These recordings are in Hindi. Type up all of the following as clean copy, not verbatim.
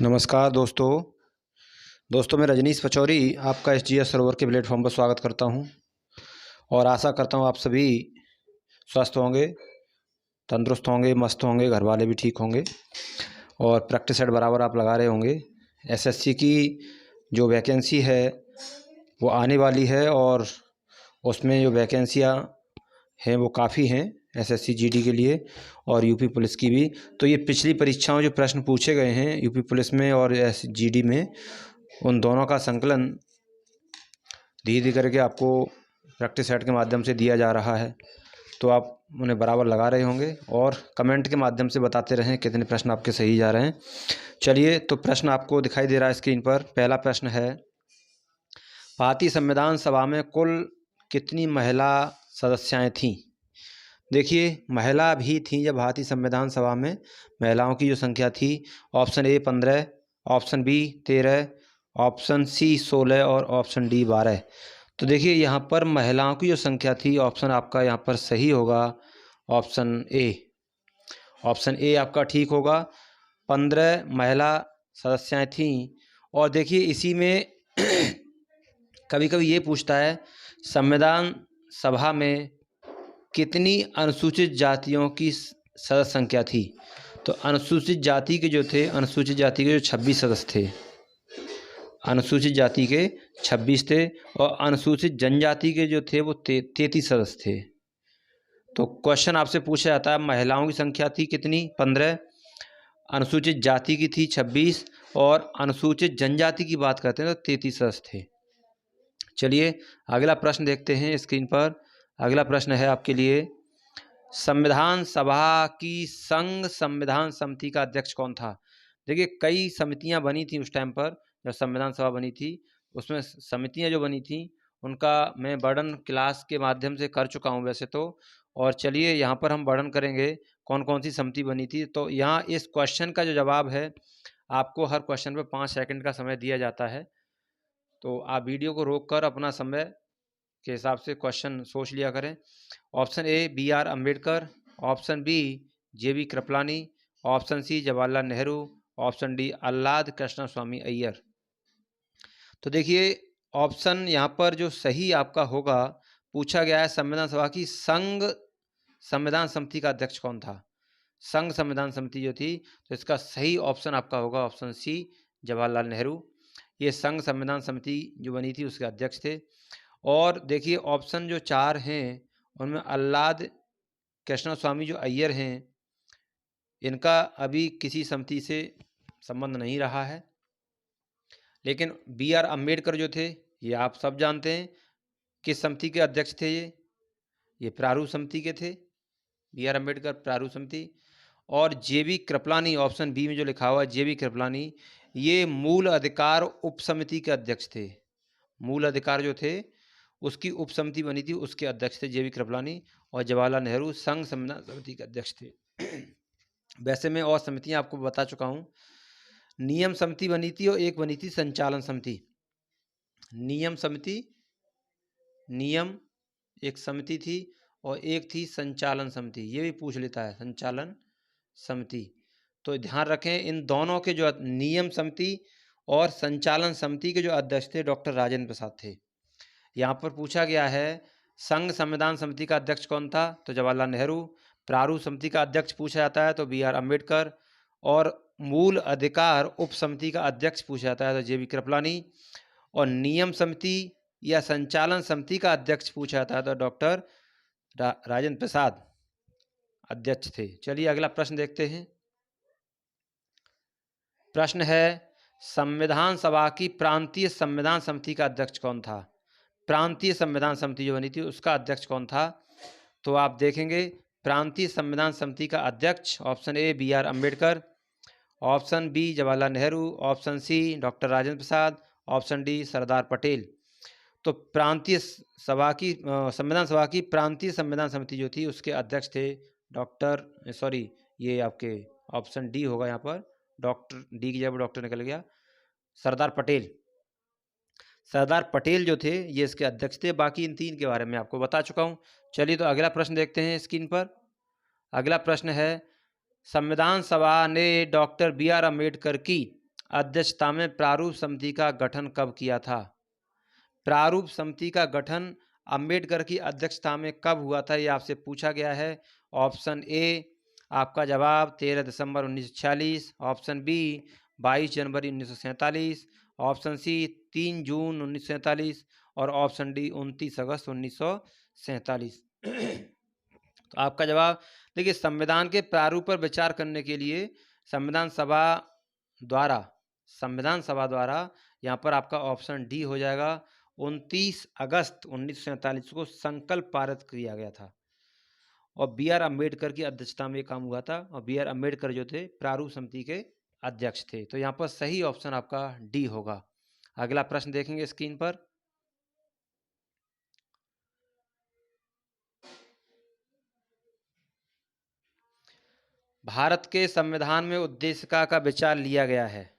नमस्कार दोस्तों मैं रजनीश पचौरी आपका एसजीएस सरोवर के प्लेटफॉर्म पर स्वागत करता हूं और आशा करता हूं आप सभी स्वस्थ होंगे, तंदुरुस्त होंगे, मस्त होंगे, घर वाले भी ठीक होंगे और प्रैक्टिस सेट बराबर आप लगा रहे होंगे। एसएससी की जो वैकेंसी है वो आने वाली है और उसमें जो वैकेंसियाँ हैं वो काफ़ी हैं एसएससी जीडी के लिए और यूपी पुलिस की भी। तो ये पिछली परीक्षाओं जो प्रश्न पूछे गए हैं यूपी पुलिस में और जीडी में, उन दोनों का संकलन धीरे धीरे करके आपको प्रैक्टिस सेट के माध्यम से दिया जा रहा है, तो आप उन्हें बराबर लगा रहे होंगे और कमेंट के माध्यम से बताते रहें कितने प्रश्न आपके सही जा रहे हैं। चलिए, तो प्रश्न आपको दिखाई दे रहा है स्क्रीन पर। पहला प्रश्न है, भारतीय संविधान सभा में कुल कितनी महिला सदस्याएं थीं? देखिए, महिला भी थीं जब भारतीय संविधान सभा में महिलाओं की जो संख्या थी, option A 15, option B 13, option C 16 और ऑप्शन डी 12। तो देखिए, यहाँ पर महिलाओं की जो संख्या थी, ऑप्शन आपका यहाँ पर सही होगा ऑप्शन ए। ऑप्शन ए आपका ठीक होगा, 15 महिला सदस्याएं थीं। और देखिए, इसी में कभी कभी ये पूछता है संविधान सभा में कितनी अनुसूचित जातियों की सदस्य संख्या थी। तो अनुसूचित जाति के जो थे, अनुसूचित जाति के जो 26 सदस्य थे, अनुसूचित जाति के 26 थे और अनुसूचित जनजाति के जो थे वो 33 सदस्य थे। तो क्वेश्चन आपसे पूछा जाता है महिलाओं की संख्या थी कितनी, 15, अनुसूचित जाति की थी 26 और अनुसूचित जनजाति की बात करते हैं तो 33 सदस्य थे। चलिए अगला प्रश्न देखते हैं स्क्रीन पर। अगला प्रश्न है आपके लिए, संविधान सभा की संघ संविधान समिति का अध्यक्ष कौन था? देखिए, कई समितियां बनी थी उस टाइम पर जब संविधान सभा बनी थी। उसमें समितियां जो बनी थी उनका मैं वर्णन क्लास के माध्यम से कर चुका हूं वैसे तो। और चलिए यहाँ पर हम वर्णन करेंगे कौन कौन सी समिति बनी थी। तो यहाँ इस क्वेश्चन का जो जवाब है, आपको हर क्वेश्चन पर 5 सेकंड का समय दिया जाता है, तो आप वीडियो को रोक कर अपना समय के हिसाब से क्वेश्चन सोच लिया करें। Option A BR Ambedkar, option B JB Kripalani, option C Jawaharlal Nehru, option D Ahlad Krishna Swami Iyer. तो देखिए, ऑप्शन यहाँ पर जो सही आपका होगा, पूछा गया है संविधान सभा की संघ संविधान समिति का अध्यक्ष कौन था। संघ संविधान समिति जो थी, तो इसका सही ऑप्शन आपका होगा ऑप्शन सी जवाहरलाल नेहरू। ये संघ संविधान समिति जो बनी थी उसके अध्यक्ष थे। और देखिए, ऑप्शन जो 4 हैं उनमें आह्लाद कृष्ण स्वामी जो अय्यर हैं, इनका अभी किसी समिति से संबंध नहीं रहा है। लेकिन BR अम्बेडकर जो थे, ये आप सब जानते हैं किस समिति के अध्यक्ष थे। ये प्रारूप समिति के थे, BR अम्बेडकर प्रारूप समिति। और JB कृपलानी, ऑप्शन बी में जो लिखा हुआ है JB कृपलानी, ये मूल अधिकार उप समिति के अध्यक्ष थे। मूल अधिकार जो थे उसकी उप समिति बनी थी, उसके अध्यक्ष थे JB कृपलानी। और जवाहरलाल नेहरू संघ संविधान समिति के अध्यक्ष थे। वैसे मैं और समितियां आपको बता चुका हूं। नियम समिति बनी थी और एक बनी थी संचालन समिति। नियम समिति, नियम एक समिति थी और एक थी संचालन समिति। ये भी पूछ लेता है संचालन समिति, तो ध्यान रखें इन दोनों के जो नियम समिति और संचालन समिति के जो अध्यक्ष थे डॉक्टर राजेंद्र प्रसाद थे। यहाँ पर पूछा गया है संघ संविधान समिति का अध्यक्ष कौन था, तो जवाहरलाल नेहरू। प्रारूप समिति का अध्यक्ष पूछा जाता है तो BR अम्बेडकर। और मूल अधिकार उप समिति का अध्यक्ष पूछा जाता है तो JB कृपलानी। और नियम समिति या संचालन समिति का अध्यक्ष पूछा जाता है तो डॉक्टर राजेंद्र प्रसाद अध्यक्ष थे। चलिए अगला प्रश्न देखते हैं। प्रश्न है, संविधान सभा की प्रांतीय संविधान समिति का अध्यक्ष कौन था? प्रांतीय संविधान समिति जो बनी थी उसका अध्यक्ष कौन था? तो आप देखेंगे प्रांतीय संविधान समिति का अध्यक्ष option A BR Ambedkar, option B Jawaharlal Nehru, option C doctor Rajendra Prasad, option D Sardar Patel. तो प्रांतीय सभा की संविधान सभा की प्रांतीय संविधान समिति जो थी उसके अध्यक्ष थे ये आपके ऑप्शन डी होगा यहाँ पर, डॉक्टर डी की जगह डॉक्टर निकल गया, सरदार पटेल। सरदार पटेल जो थे ये इसके अध्यक्ष थे। बाकी इन 3 के बारे में आपको बता चुका हूँ। चलिए तो अगला प्रश्न देखते हैं स्क्रीन पर। अगला प्रश्न है, संविधान सभा ने डॉक्टर BR अम्बेडकर की अध्यक्षता में प्रारूप समिति का गठन कब किया था? प्रारूप समिति का गठन अंबेडकर की अध्यक्षता में कब हुआ था, ये आपसे पूछा गया है। ऑप्शन ए आपका जवाब 13 दिसंबर 1946, ऑप्शन बी 22 जनवरी 1947, ऑप्शन सी 3 जून 1947 और ऑप्शन डी 29 अगस्त 1947। तो आपका जवाब देखिए, संविधान के प्रारूप पर विचार करने के लिए संविधान सभा द्वारा यहाँ पर आपका ऑप्शन डी हो जाएगा। 29 अगस्त 1947 को संकल्प पारित किया गया था और बी आर अम्बेडकर की अध्यक्षता में काम हुआ था और बी आर अम्बेडकर जो थे प्रारूप समिति के अध्यक्ष थे। तो यहाँ पर सही ऑप्शन आपका डी होगा। अगला प्रश्न देखेंगे स्क्रीन पर। भारत के संविधान में उद्देशिका का विचार लिया गया है।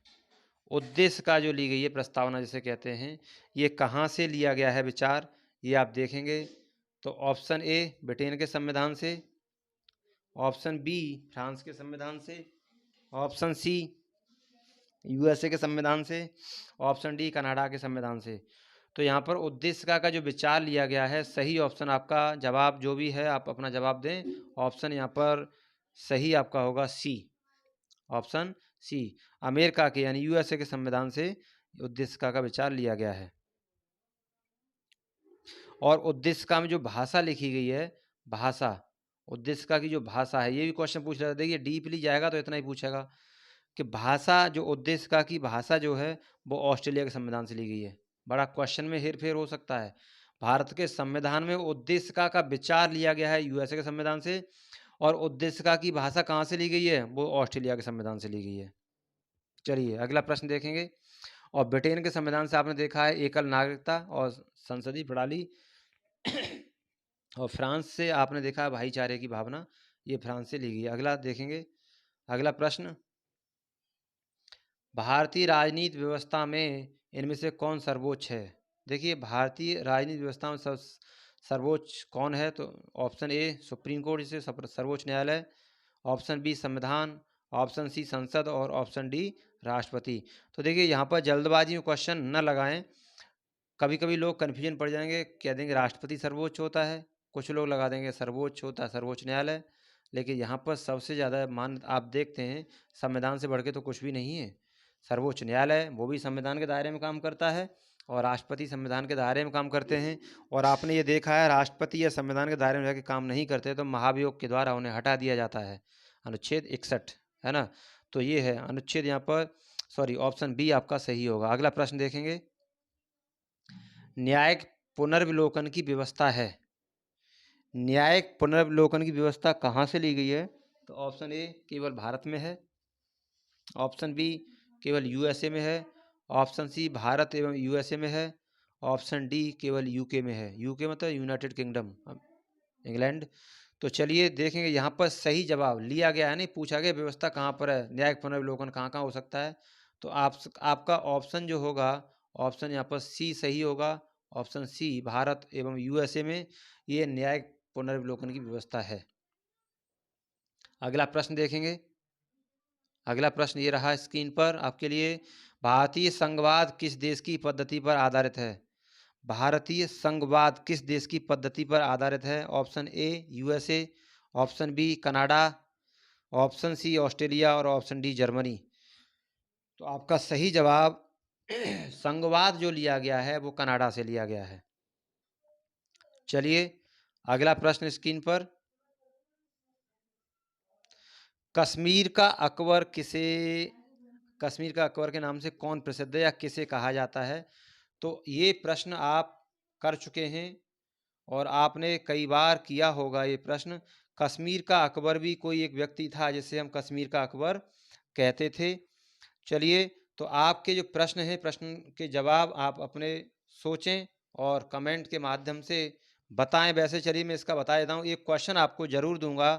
उद्देशिका जो ली गई है, प्रस्तावना जिसे कहते हैं, ये कहाँ से लिया गया है विचार, ये आप देखेंगे। तो ऑप्शन ए ब्रिटेन के संविधान से, ऑप्शन बी फ्रांस के संविधान से, ऑप्शन सी यूएसए के संविधान से, ऑप्शन डी कनाडा के संविधान से। तो यहाँ पर उद्देशिका का जो विचार लिया गया है, सही ऑप्शन आपका जवाब जो भी है आप अपना जवाब दें। ऑप्शन यहाँ पर सही आपका होगा सी, ऑप्शन सी, अमेरिका के यानी यूएसए के संविधान से उद्देशिका का विचार लिया गया है। और उद्देशिका में जो भाषा लिखी गई है, भाषा, उद्देशिका की जो भाषा है, ये भी क्वेश्चन पूछ रहा था। देखिए डीपली जाएगा तो इतना ही पूछेगा कि भाषा, जो उद्देशिका की भाषा जो है वो ऑस्ट्रेलिया के संविधान से ली गई है। बड़ा क्वेश्चन में हेर फेर हो सकता है। भारत के संविधान में उद्देशिका का विचार लिया गया है यूएसए के संविधान से, और उद्देशिका की भाषा कहाँ से ली गई है, वो ऑस्ट्रेलिया के संविधान से ली गई है। चलिए अगला प्रश्न देखेंगे। और ब्रिटेन के संविधान से आपने देखा है एकल नागरिकता और संसदीय प्रणाली, और फ्रांस से आपने देखा है भाईचारे की भावना, ये फ्रांस से ली गई है। अगला देखेंगे। अगला प्रश्न, भारतीय राजनीति व्यवस्था में इनमें से कौन सर्वोच्च है? देखिए भारतीय राजनीति व्यवस्था में सर्वोच्च कौन है? तो ऑप्शन ए सुप्रीम कोर्ट, जिसे सर्वोच्च न्यायालय, ऑप्शन बी संविधान, ऑप्शन सी संसद और ऑप्शन डी राष्ट्रपति। तो देखिए यहाँ पर जल्दबाजी में क्वेश्चन न लगाएं, कभी कभी लोग कन्फ्यूजन पड़ जाएंगे, कह देंगे राष्ट्रपति सर्वोच्च होता है, कुछ लोग लगा देंगे सर्वोच्च होता है सर्वोच्च न्यायालय। लेकिन यहाँ पर सबसे ज़्यादा मान आप देखते हैं, संविधान से बढ़ के तो कुछ भी नहीं है। सर्वोच्च न्यायालय वो भी संविधान के दायरे में काम करता है और राष्ट्रपति संविधान के दायरे में काम करते हैं। और आपने ये देखा है, राष्ट्रपति या संविधान के दायरे में जाके काम नहीं करते तो महाभियोग के द्वारा उन्हें हटा दिया जाता है, अनुच्छेद 61 है ना। तो ये है अनुच्छेद यहाँ पर, सॉरी ऑप्शन बी आपका सही होगा। अगला प्रश्न देखेंगे। न्यायिक पुनर्विलोकन की व्यवस्था है, न्यायिक पुनर्विलोकन की व्यवस्था कहाँ से ली गई है? तो ऑप्शन ए केवल भारत में है, ऑप्शन बी केवल यूएसए में है, ऑप्शन सी भारत एवं यूएसए में है, ऑप्शन डी केवल यूके में है। यूके मतलब यूनाइटेड किंगडम, इंग्लैंड। तो चलिए देखेंगे यहाँ पर सही जवाब लिया गया है, नहीं पूछा गया व्यवस्था कहाँ पर है, न्यायिक पुनर्विलोकन कहाँ कहाँ हो सकता है। तो आपका ऑप्शन जो होगा, ऑप्शन यहाँ पर सी सही होगा। ऑप्शन सी भारत एवं यूएसए में ये न्यायिक पुनर्विलोकन की व्यवस्था है। अगला प्रश्न देखेंगे। अगला प्रश्न ये रहा स्क्रीन पर आपके लिए। भारतीय संघवाद किस देश की पद्धति पर आधारित है? भारतीय संघवाद किस देश की पद्धति पर आधारित है? Option A USA, option B Canada, option C Australia और ऑप्शन डी जर्मनी। तो आपका सही जवाब संघवाद जो लिया गया है वो कनाडा से लिया गया है। चलिए अगला प्रश्न स्क्रीन पर। कश्मीर का अकबर के नाम से कौन प्रसिद्ध है या किसे कहा जाता है? तो ये प्रश्न आप कर चुके हैं और आपने कई बार किया होगा ये प्रश्न। कश्मीर का अकबर भी कोई एक व्यक्ति था जिसे हम कश्मीर का अकबर कहते थे। चलिए तो आपके जो प्रश्न हैं, प्रश्न के जवाब आप अपने सोचें और कमेंट के माध्यम से बताएं। वैसे चलिए मैं इसका बता देता हूँ, एक क्वेश्चन आपको ज़रूर दूंगा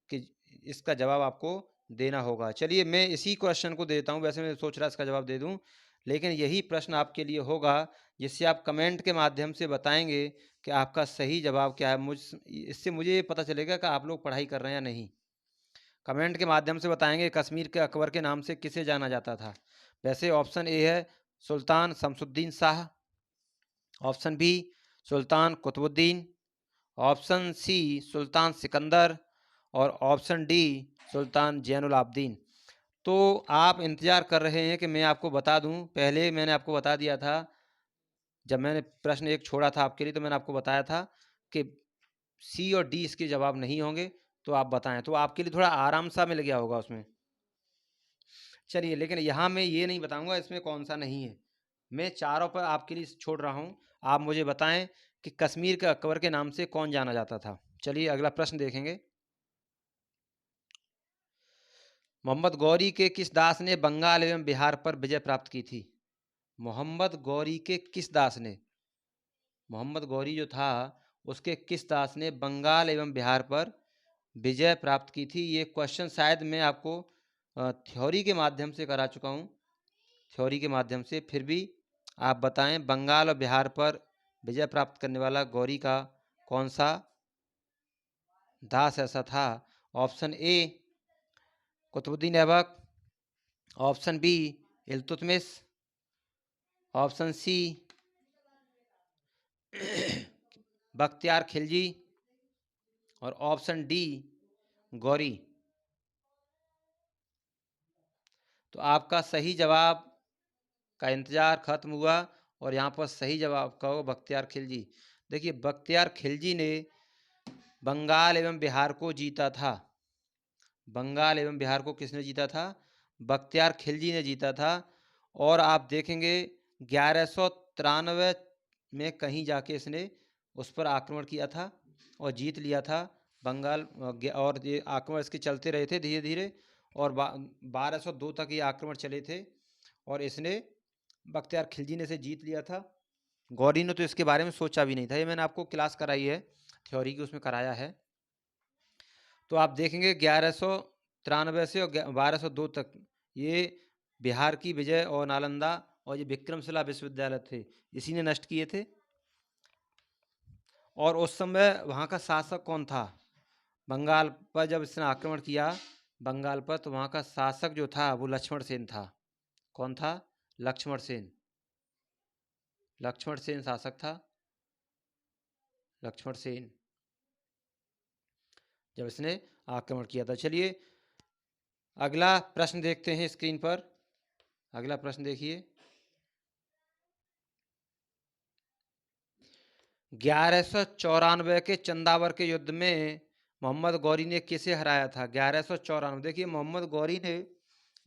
कि इसका जवाब आपको देना होगा। चलिए मैं इसी क्वेश्चन को देता हूँ, वैसे मैं सोच रहा इसका जवाब दे दूँ, लेकिन यही प्रश्न आपके लिए होगा जिससे आप कमेंट के माध्यम से बताएंगे कि आपका सही जवाब क्या है। इससे मुझे पता चलेगा कि आप लोग पढ़ाई कर रहे हैं या नहीं। कमेंट के माध्यम से बताएंगे कश्मीर के अकबर के नाम से किसे जाना जाता था। वैसे ऑप्शन ए है सुल्तान शमसुद्दीन शाह, ऑप्शन बी सुल्तान कुतुबुद्दीन, ऑप्शन सी सुल्तान सिकंदर और ऑप्शन डी सुल्तान जैनुल आबदीन। तो आप इंतज़ार कर रहे हैं कि मैं आपको बता दूं। पहले मैंने आपको बता दिया था, जब मैंने प्रश्न एक छोड़ा था आपके लिए, तो मैंने आपको बताया था कि सी और डी इसके जवाब नहीं होंगे। तो आप बताएं, तो आपके लिए थोड़ा आराम सा मिल गया होगा उसमें। चलिए, लेकिन यहाँ मैं ये नहीं बताऊंगा इसमें कौन सा नहीं है। मैं चारों पर आपके लिए छोड़ रहा हूँ। आप मुझे बताएं कि कश्मीर के अकबर के नाम से कौन जाना जाता था। चलिए अगला प्रश्न देखेंगे। मोहम्मद गौरी के किस दास ने बंगाल एवं बिहार पर विजय प्राप्त की थी? मोहम्मद गौरी के किस दास ने, मोहम्मद गौरी जो था उसके किस दास ने बंगाल एवं बिहार पर विजय प्राप्त की थी? ये क्वेश्चन शायद मैं आपको थ्योरी के माध्यम से करा चुका हूँ, थ्योरी के माध्यम से। फिर भी आप बताएं बंगाल और बिहार पर विजय प्राप्त करने वाला गौरी का कौन सा दास ऐसा था? Option A Qutbuddin Aibak, option B Iltutmish, option C Bakhtiyar Khilji और ऑप्शन डी गौरी। तो आपका सही जवाब का इंतज़ार ख़त्म हुआ और यहाँ पर सही जवाब का हो बख्तियार खिलजी। देखिए, बख्तियार खिलजी ने बंगाल एवं बिहार को जीता था। बंगाल एवं बिहार को किसने जीता था? बख्तियार खिलजी ने जीता था। और आप देखेंगे 1193 में कहीं जाके इसने उस पर आक्रमण किया था और जीत लिया था बंगाल। और ये आक्रमण इसके चलते रहे थे धीरे धीरे, और 1202 तक ये आक्रमण चले थे और इसने, बख्तियार खिलजी ने इसे जीत लिया था। गौरी ने तो इसके बारे में सोचा भी नहीं था। ये मैंने आपको क्लास कराई है, थ्योरी की, उसमें कराया है। तो आप देखेंगे 1193 से और 1202 तक ये बिहार की विजय और नालंदा और ये विक्रमशिला विश्वविद्यालय थे, इसी ने नष्ट किए थे। और उस समय वहाँ का शासक कौन था? बंगाल पर जब इसने आक्रमण किया बंगाल पर, तो वहाँ का शासक जो था वो लक्ष्मण सेन था। कौन था? लक्ष्मण सेन। लक्ष्मण सेन शासक था, लक्ष्मण सेन, जब इसने आक्रमण किया था। चलिए अगला प्रश्न देखते हैं स्क्रीन पर। अगला प्रश्न देखिए। 1194 के चंदावर के युद्ध में मोहम्मद गौरी ने किसे हराया था? 1194। देखिए, मोहम्मद गौरी ने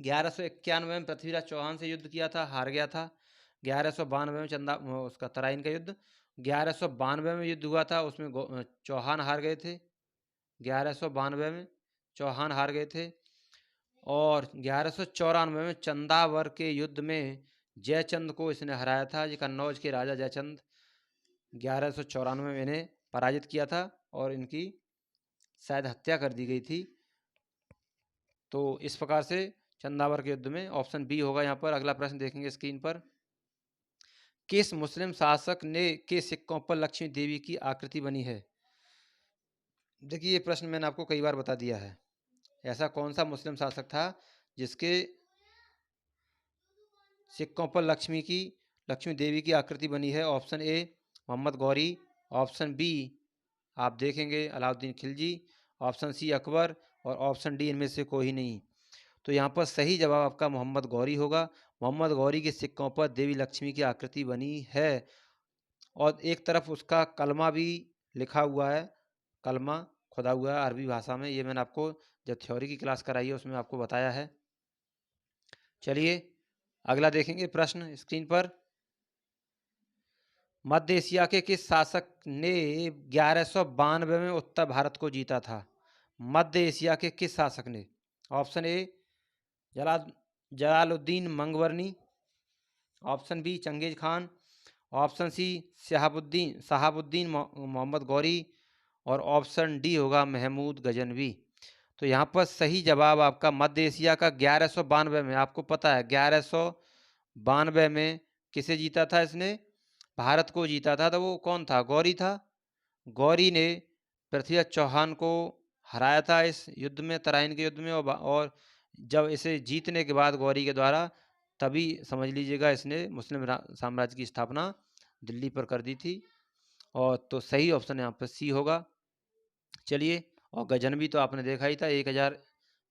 1191 में पृथ्वीराज चौहान से युद्ध किया था, हार गया था। 1192 में उसका तराइन का युद्ध, 1192 में युद्ध हुआ था, उसमें चौहान हार गए थे। 1192 में चौहान हार गए थे। और 1194 में चंदावर के युद्ध में जयचंद को इसने हराया था। ये कन्नौज के राजा जयचंद 1194 में इन्हें पराजित किया था और इनकी शायद हत्या कर दी गई थी। तो इस प्रकार से चंदावर के युद्ध में ऑप्शन बी होगा यहाँ पर। अगला प्रश्न देखेंगे स्क्रीन पर। किस मुस्लिम शासक ने के सिक्कों पर लक्ष्मी देवी की आकृति बनी है? देखिए, ये प्रश्न मैंने आपको कई बार बता दिया है। ऐसा कौन सा मुस्लिम शासक था जिसके सिक्कों पर लक्ष्मी देवी की आकृति बनी है? Option A Mohammad Ghori, option B आप देखेंगे अलाउद्दीन खिलजी, ऑप्शन सी अकबर और ऑप्शन डी इनमें से कोई नहीं। तो यहाँ पर सही जवाब आपका मोहम्मद गौरी होगा। मोहम्मद गौरी के सिक्कों पर देवी लक्ष्मी की आकृति बनी है और एक तरफ उसका कलमा भी लिखा हुआ है, कलमा खुदा हुआ है अरबी भाषा में। ये मैंने आपको जब थ्योरी की क्लास कराई है उसमें आपको बताया है। चलिए अगला देखेंगे प्रश्न स्क्रीन पर। मध्य एशिया के किस शासक ने 1192 में उत्तर भारत को जीता था? मध्य एशिया के किस शासक ने? Option A Jalaluddin Mangbarni, option B Genghis Khan, option C Shahabuddin Mohammad Ghori और ऑप्शन डी होगा महमूद गजनवी। तो यहाँ पर सही जवाब आपका मध्य एशिया का 1192 में, आपको पता है 1192 में किसे जीता था इसने? भारत को जीता था। तो वो कौन था? गौरी था। गौरी ने पृथ्वीराज चौहान को हराया था इस युद्ध में, तराइन के युद्ध में, और जब इसे जीतने के बाद गौरी के द्वारा, तभी समझ लीजिएगा इसने मुस्लिम साम्राज्य की स्थापना दिल्ली पर कर दी थी। और तो सही ऑप्शन यहाँ पर सी होगा। चलिए, और गजनवी तो आपने देखा ही था, 1000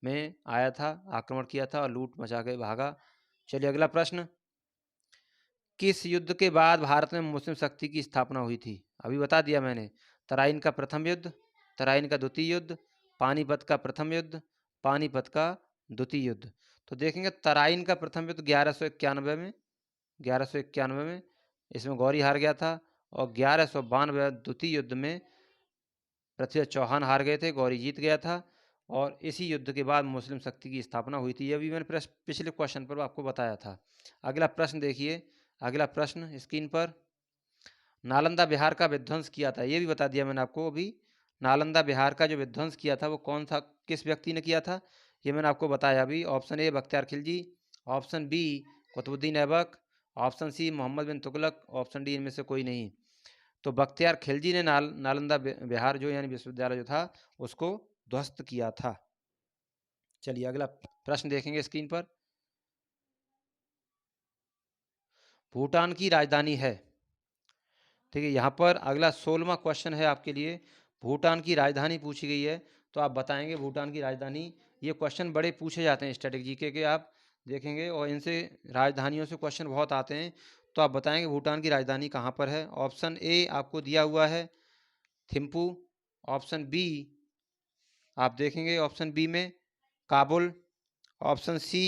में आया था, आक्रमण किया था और लूट मचा के भागा। चलिए अगला प्रश्न, किस युद्ध के बाद भारत में मुस्लिम शक्ति की स्थापना हुई थी? अभी बता दिया मैंने, तराइन का प्रथम युद्ध, तराइन का द्वितीय युद्ध, पानीपत का प्रथम युद्ध, पानीपत का द्वितीय युद्ध। तो देखेंगे तराइन का प्रथम युद्ध 1191 में, 1191 में इसमें गौरी हार गया था, और 1192 द्वितीय युद्ध में पृथ्वी चौहान हार गए थे, गौरी जीत गया था, और इसी युद्ध के बाद मुस्लिम शक्ति की स्थापना हुई थी। ये भी मैंने पिछले क्वेश्चन पर आपको बताया था। अगला प्रश्न देखिए, अगला प्रश्न स्क्रीन पर, नालंदा बिहार का विध्वंस किया था, ये भी बता दिया मैंने आपको अभी। नालंदा बिहार का जो विध्वंस किया था वो कौन था, किस व्यक्ति ने किया था, ये मैंने आपको बताया अभी। Option A Bakhtiyar Khilji, option B Qutbuddin Aibak, option C Muhammad bin Tughlaq, option D इनमें से कोई नहीं। तो बख्तियार खिलजी ने नालंदा बिहार जो यानी विश्वविद्यालय जो था उसको ध्वस्त किया था। चलिए अगला प्रश्न देखेंगे स्क्रीन पर, भूटान की राजधानी है, ठीक है। यहाँ पर अगला 16वां क्वेश्चन है आपके लिए, भूटान की राजधानी पूछी गई है, तो आप बताएंगे भूटान की राजधानी। ये क्वेश्चन बड़े पूछे जाते हैं स्ट्रेटेजी के आप देखेंगे, और इनसे राजधानियों से क्वेश्चन बहुत आते हैं। तो आप बताएंगे भूटान की राजधानी कहाँ पर है। ऑप्शन ए आपको दिया हुआ है थिम्पू, ऑप्शन बी आप देखेंगे ऑप्शन बी में काबुल, ऑप्शन सी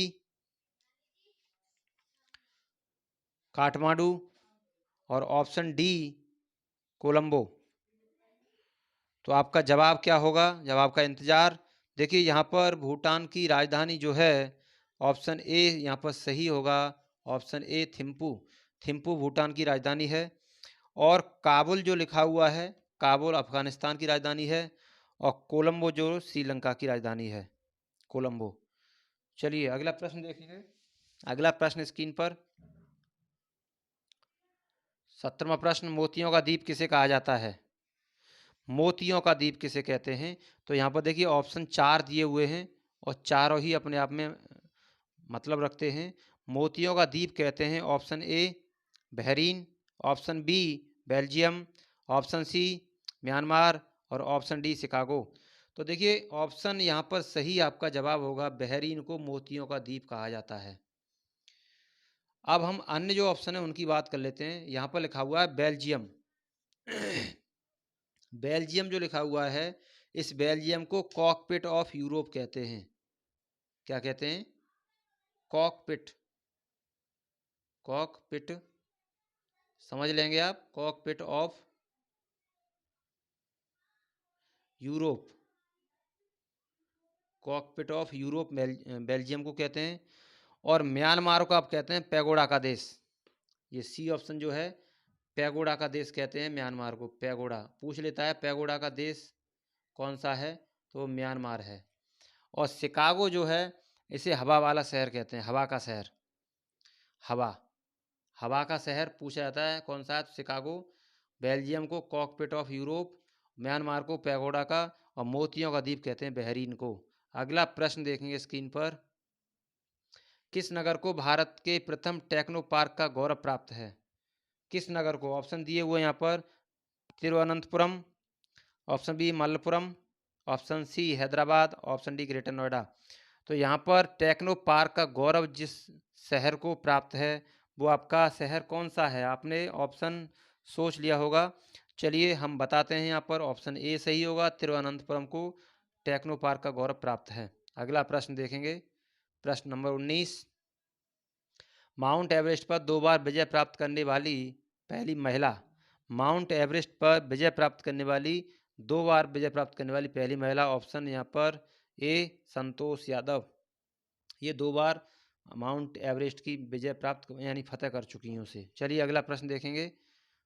काठमांडू, और ऑप्शन डी कोलंबो। तो आपका जवाब क्या होगा, जवाब का इंतजार। देखिए यहाँ पर भूटान की राजधानी जो है, ऑप्शन ए यहाँ पर सही होगा, ऑप्शन ए थिम्पू, थिम्पू भूटान की राजधानी है। और काबुल जो लिखा हुआ है, काबुल अफगानिस्तान की राजधानी है, और कोलंबो जो श्रीलंका की राजधानी है, कोलंबो। चलिए अगला प्रश्न देखेंगे, अगला प्रश्न स्क्रीन पर, 17वां प्रश्न, मोतियों का द्वीप किसे कहा जाता है? मोतियों का द्वीप किसे कहते हैं? तो यहाँ पर देखिए ऑप्शन 4 दिए हुए हैं, और चारों ही अपने आप में मतलब रखते हैं। मोतियों का द्वीप कहते हैं option A Bahrain, option B Belgium, option C Myanmar, और ऑप्शन डी शिकागो। तो देखिए ऑप्शन यहाँ पर सही आपका जवाब होगा, बहरीन को मोतियों का द्वीप कहा जाता है। अब हम अन्य जो ऑप्शन है उनकी बात कर लेते हैं। यहाँ पर लिखा हुआ है बेल्जियम, बेल्जियम जो लिखा हुआ है, इस बेल्जियम को कॉकपिट ऑफ यूरोप कहते हैं। क्या कहते हैं? कॉकपिट, कॉकपिट समझ लेंगे आप, cockpit of Europe, cockpit of Europe Belgium को कहते हैं। और म्यांमार को आप कहते हैं पैगोडा का देश। ये सी ऑप्शन जो है, पैगोडा का देश कहते हैं म्यांमार को। पैगोडा पूछ लेता है, पैगोडा का देश कौन सा है, तो म्यांमार है। और शिकागो जो है, इसे हवा वाला शहर कहते हैं, हवा का शहर, हवा, हवा का शहर पूछा जाता है कौन सा है, तो शिकागो। बेल्जियम को कॉकपिट ऑफ यूरोप, म्यांमार को पैगोडा का, और मोतियों का द्वीप कहते हैं बहरीन को। अगला प्रश्न देखेंगे स्क्रीन पर, किस नगर को भारत के प्रथम टेक्नो पार्क का गौरव प्राप्त है? किस नगर को? ऑप्शन दिए हुए यहाँ पर, Thiruvananthapuram, option B Malappuram, option C Hyderabad, option D Greater Noida. तो यहाँ पर टेक्नो पार्क का गौरव जिस शहर को प्राप्त है, वो आपका शहर कौन सा है? आपने ऑप्शन सोच लिया होगा। चलिए हम बताते हैं, यहाँ पर ऑप्शन ए सही होगा, तिरुवनंतपुरम को टेक्नो पार्क का गौरव प्राप्त है। अगला प्रश्न देखेंगे, प्रश्न नंबर 19, माउंट एवरेस्ट पर 2 बार विजय प्राप्त करने वाली पहली महिला, माउंट एवरेस्ट पर विजय प्राप्त करने वाली, 2 बार विजय प्राप्त करने वाली पहली महिला, ऑप्शन यहाँ पर ए संतोष यादव। ये 2 बार माउंट एवरेस्ट की विजय प्राप्त यानी फतेह कर चुकी हैं उसे। चलिए अगला प्रश्न देखेंगे,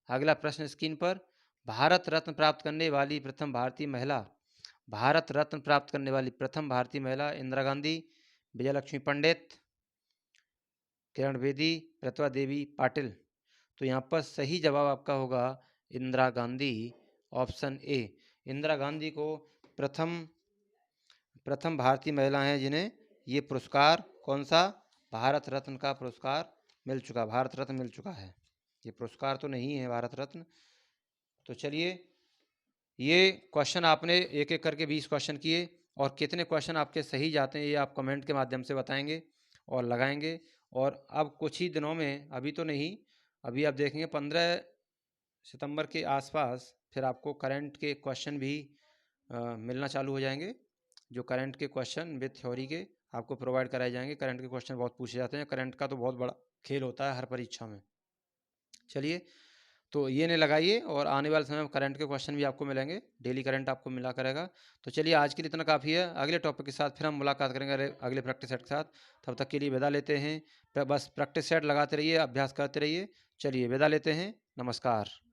अगला प्रश्न स्क्रीन पर, भारत रत्न प्राप्त करने वाली प्रथम भारतीय महिला, भारत रत्न प्राप्त करने वाली प्रथम भारतीय महिला, इंदिरा गांधी, विजयलक्ष्मी पंडित, किरण बेदी, प्रतिभा देवी पाटिल। तो यहाँ पर सही जवाब आपका होगा इंदिरा गांधी, ऑप्शन ए। इंदिरा गांधी को प्रथम प्रथम भारतीय महिला हैं जिन्हें ये पुरस्कार, कौन सा, भारत रत्न का पुरस्कार मिल चुका, भारत रत्न मिल चुका है। ये पुरस्कार तो नहीं है भारत रत्न। तो चलिए, ये क्वेश्चन आपने एक एक करके 20 क्वेश्चन किए, और कितने क्वेश्चन आपके सही जाते हैं ये आप कमेंट के माध्यम से बताएंगे और लगाएंगे। और अब कुछ ही दिनों में, अभी तो नहीं, अभी आप देखेंगे 15 सितंबर के आसपास फिर आपको करंट के क्वेश्चन भी मिलना चालू हो जाएंगे। जो करंट के क्वेश्चन विद थ्योरी के आपको प्रोवाइड कराए जाएंगे। करंट के क्वेश्चन बहुत पूछे जाते हैं, करंट का तो बहुत बड़ा खेल होता है हर परीक्षा में। चलिए, तो ये नहीं लगाइए, और आने वाले समय में करंट के क्वेश्चन भी आपको मिलेंगे, डेली करंट आपको मिला करेगा। तो चलिए, आज के लिए इतना काफ़ी है। अगले टॉपिक के साथ फिर हम मुलाकात करेंगे अगले प्रैक्टिस सेट के साथ। तब तक के लिए विदा लेते हैं। बस प्रैक्टिस सेट लगाते रहिए, अभ्यास करते रहिए। चलिए, विदा लेते हैं। नमस्कार।